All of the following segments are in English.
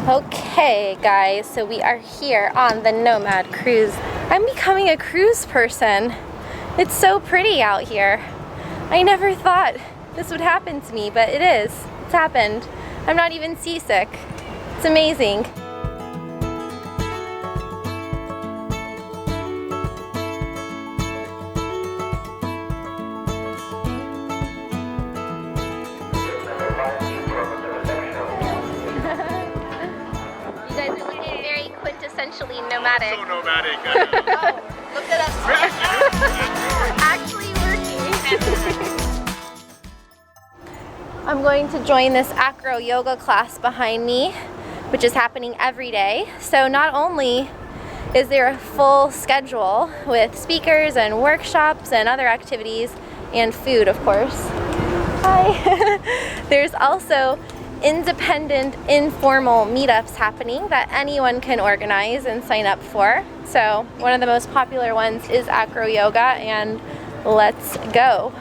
Okay guys, so we are here on the Nomad Cruise. I'm becoming a cruise person. It's so pretty out here. I never thought this would happen to me, but it is. It's happened. I'm not even seasick. It's amazing. Essentially nomadic. So nomadic. Oh, look at us. Actually working. I'm going to join this AcroYoga class behind me, which is happening every day. So not only is there a full schedule with speakers and workshops and other activities and food, of course. Hi. There's also independent, informal meetups happening that anyone can organize and sign up for. So one of the most popular ones is AcroYoga, and let's go.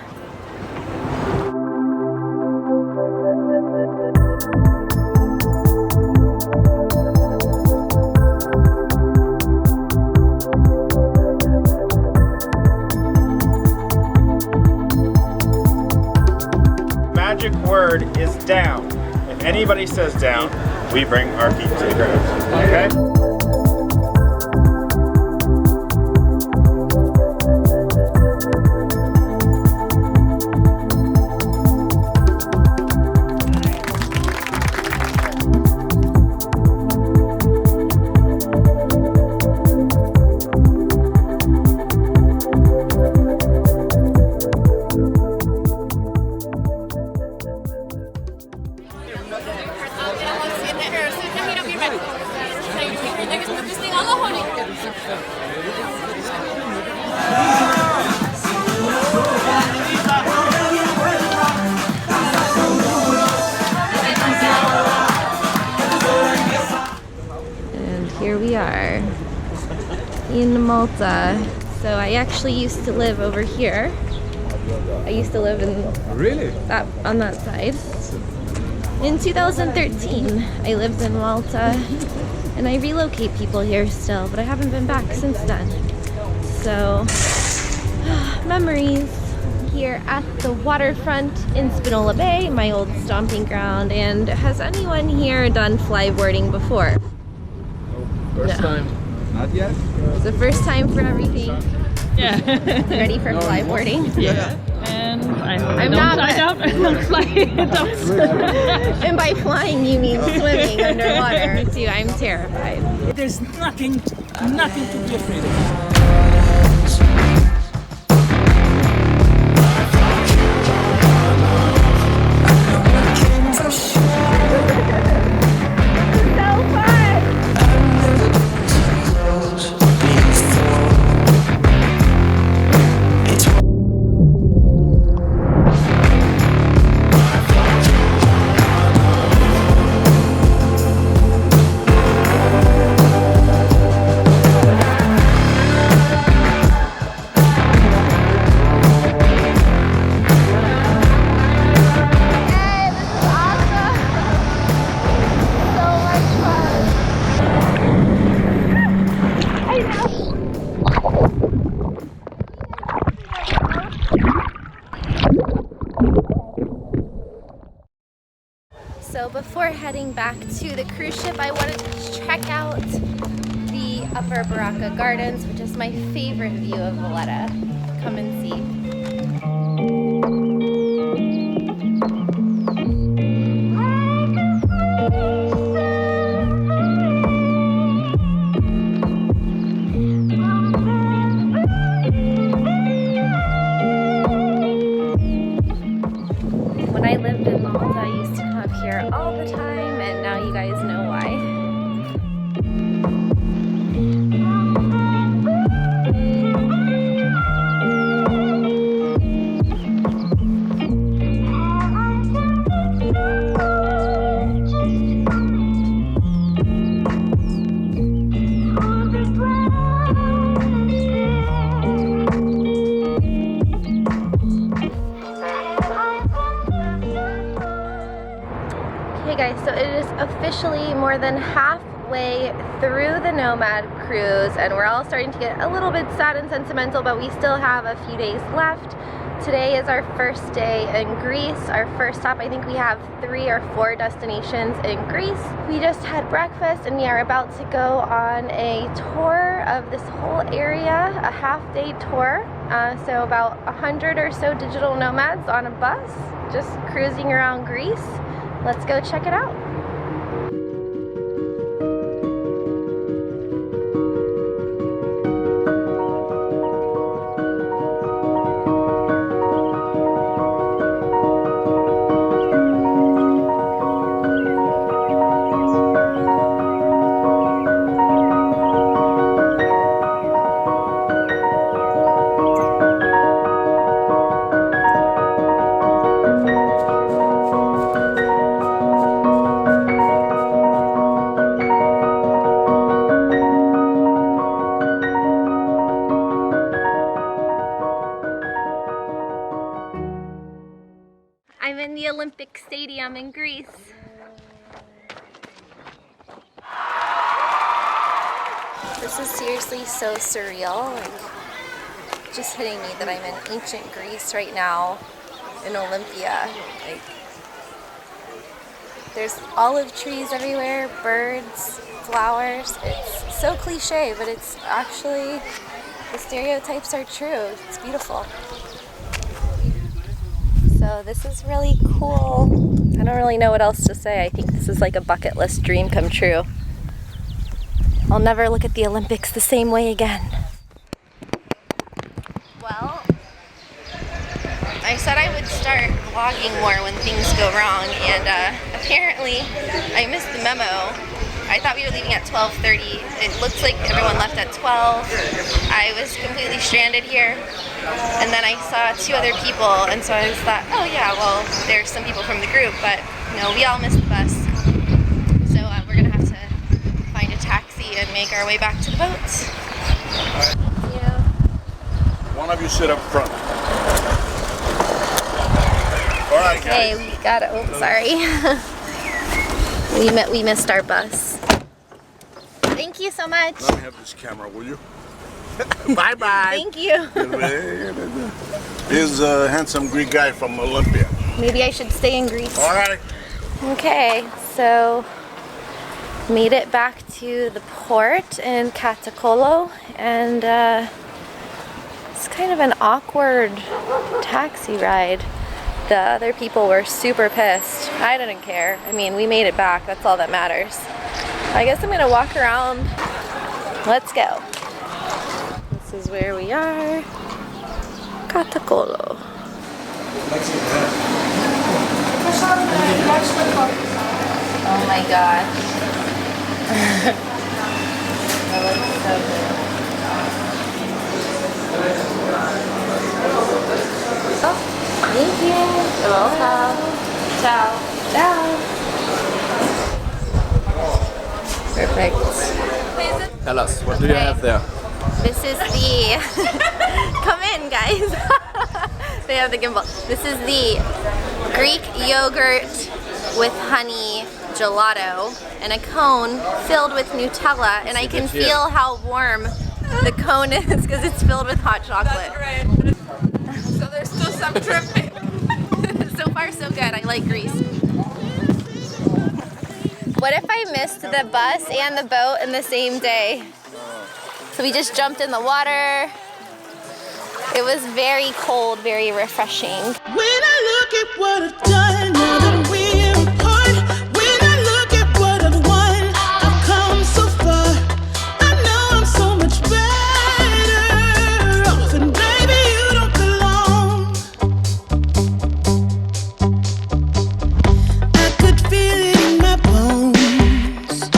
Magic word is down. If anybody says down, we bring our feet to the ground. Okay? Here we are in Malta. So I actually used to live over here. I used to live in on that side. In 2013, I lived in Malta, and I relocate people here still, but I haven't been back since then. So memories here at the waterfront in Spinola Bay, my old stomping ground. And has anyone here done flyboarding before? First time. Not yet. It's the first time for everything. Yeah. Ready for flyboarding? Yeah. And I'm not tied up and not flying. And by flying you mean swimming underwater too. I'm terrified. There's nothing to be afraid of. So before heading back to the cruise ship, I wanted to check out the Upper Baraka Gardens, which is my favorite view of Valletta. Come and see. When I lived in Malta, I used to come up here all the time, and now you guys know why. Okay guys, so it is officially more than halfway through the Nomad Cruise, and we're all starting to get a little bit sad and sentimental, but we still have a few days left. Today is our first day in Greece, our first stop. I think we have 3 or 4 destinations in Greece. We just had breakfast and we are about to go on a tour of this whole area, a half-day tour. So about 100 or so digital nomads on a bus, just cruising around Greece. Let's go check it out. I'm in the Olympic Stadium in Greece. This is seriously so surreal, like just hitting me that I'm in ancient Greece right now in Olympia. Like there's olive trees everywhere, birds, flowers. It's so cliche, but it's actually, the stereotypes are true. It's beautiful. So this is really cool. I don't really know what else to say. I think this is like a bucket list dream come true. I'll never look at the Olympics the same way again. Well, I said I would start vlogging more when things go wrong, and apparently I missed the memo. I thought we were leaving at 12:30. It looks like everyone left at 12. I was completely stranded here. And then I saw 2 other people, and so I just thought, oh yeah, well, there's some people from the group, but no, we all missed the bus. So we're gonna have to find a taxi and make our way back to the boat. Yeah. One of you sit up front. All right, guys. Okay, we got it. Oh, sorry. we missed our bus. Thank you so much. Let me have this camera, will you? Bye-bye. Thank you. Here's a handsome Greek guy from Olympia. Maybe I should stay in Greece. All right. Okay, so made it back to the port in Katakolon, and it's kind of an awkward taxi ride. The other people were super pissed. I didn't care. I mean, we made it back. That's all that matters. I guess I'm gonna walk around. Let's go. This is where we are. Katakolon. Oh my god. That looks so good. Oh, thank you. You're welcome. Ciao. Ciao. Perfect. Tell us, what do you have there? This is the, come in guys, they have the gimbal. This is the Greek yogurt with honey gelato and a cone filled with Nutella, and I can feel how warm the cone is because it's filled with hot chocolate. That's great. So there's still some dripping. So far so good, I like Greece. What if I missed the bus and the boat in the same day? So we just jumped in the water. It was very cold, very refreshing. When I look at what I've done, now that we're apart, when I look at what I've won, I've come so far. I know I'm so much better off, and baby, you don't belong. I could feel it in my bones.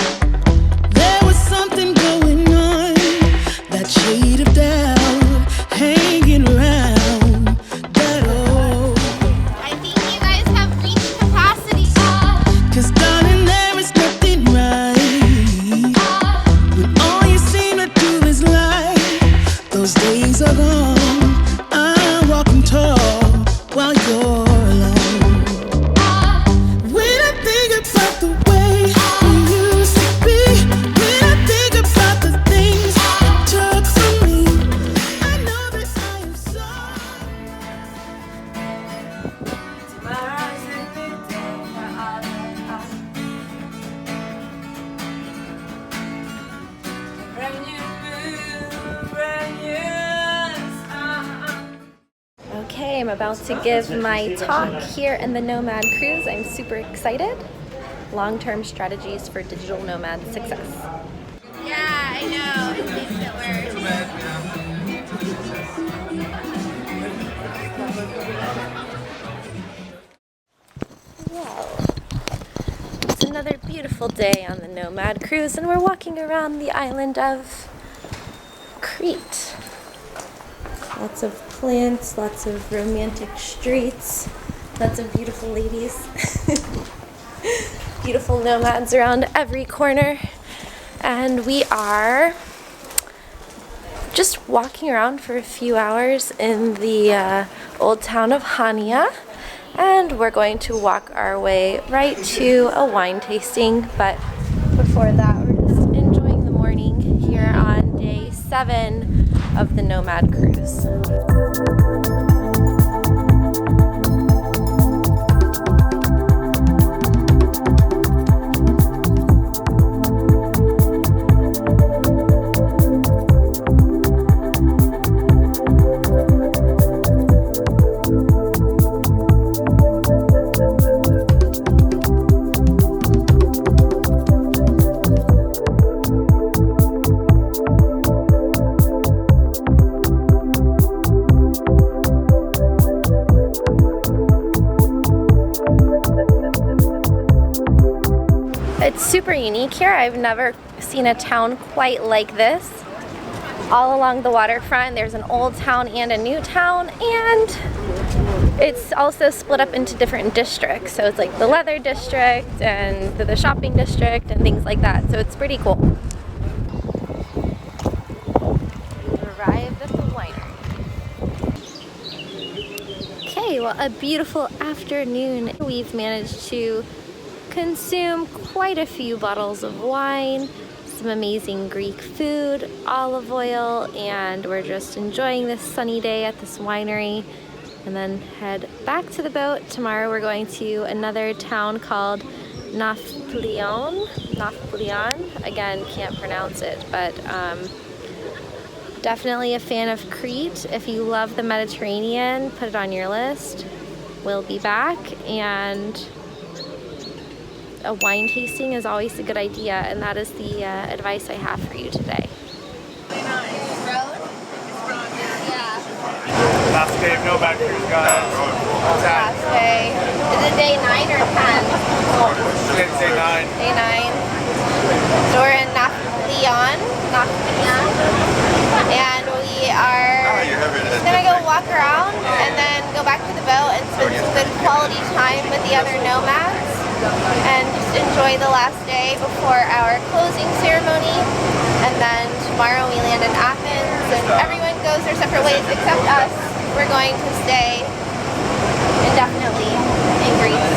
There was something going on, that shade of doubt hanging around that old. I think you guys have reached I'm about to give my talk here in the Nomad Cruise. I'm super excited. Long-term strategies for digital nomad success. Yeah, I know. It makes it Well, it's another beautiful day on the Nomad Cruise, and we're walking around the island of Crete. Lots of plants, lots of romantic streets, lots of beautiful ladies. Beautiful nomads around every corner. And we are just walking around for a few hours in the old town of Hania. And we're going to walk our way right to a wine tasting. But before that, we're just enjoying the morning here on day 7 of the Nomad Cruise. It's super unique here. I've never seen a town quite like this. All along the waterfront, there's an old town and a new town, and it's also split up into different districts. So it's like the leather district and the shopping district and things like that. So it's pretty cool. We've arrived at the winery. Okay, well, a beautiful afternoon. We've managed to consume quite a few bottles of wine, some amazing Greek food, olive oil, and we're just enjoying this sunny day at this winery and then head back to the boat. Tomorrow we're going to another town called Nafplion. Again, can't pronounce it, but definitely a fan of Crete. If you love the Mediterranean, put it on your list. We'll be back, and a wine tasting is always a good idea, and that is the advice I have for you today. Last day of Nomad Cruise, guys. Last day. Is it day 9 or 10? It's day 9. Day 9. So we're in Nafplion, and we are gonna go walk around and then go back to the boat and spend some good quality time with the other nomads and just enjoy the last day before our closing ceremony. And then tomorrow we land in Athens, and everyone goes their separate ways except us. We're going to stay indefinitely in Greece.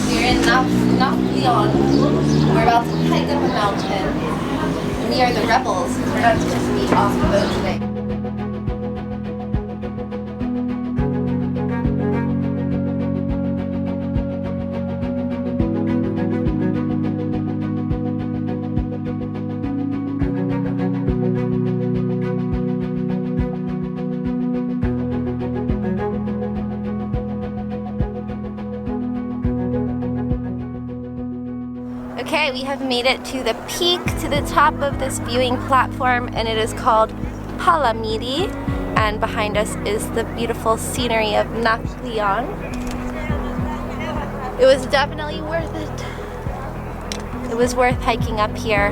We're in Nafplion. We're about to hike up a mountain. And we are the rebels. We're not supposed to be off the boat today. Okay, we have made it to the peak, to the top of this viewing platform, and it is called Palamidi, and behind us is the beautiful scenery of Nafplion. It was definitely worth it. It was worth hiking up here.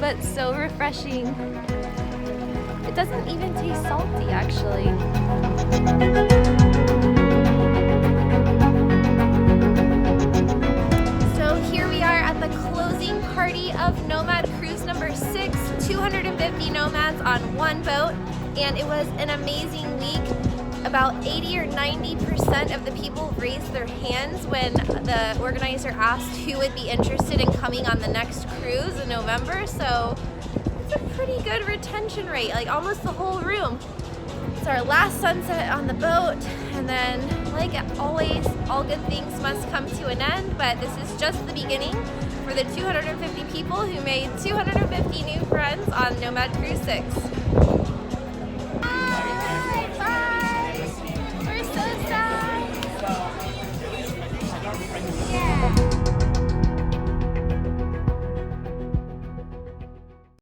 But so refreshing. It doesn't even taste salty, actually. So here we are at the closing party of Nomad Cruise number 6, 250 nomads on one boat, and it was an amazing week. about 80 or 90% of the people raised their hands when the organizer asked who would be interested in coming on the next cruise in November. So it's a pretty good retention rate, like almost the whole room. It's our last sunset on the boat, and then, like always, all good things must come to an end, but this is just the beginning for the 250 people who made 250 new friends on Nomad Cruise 6.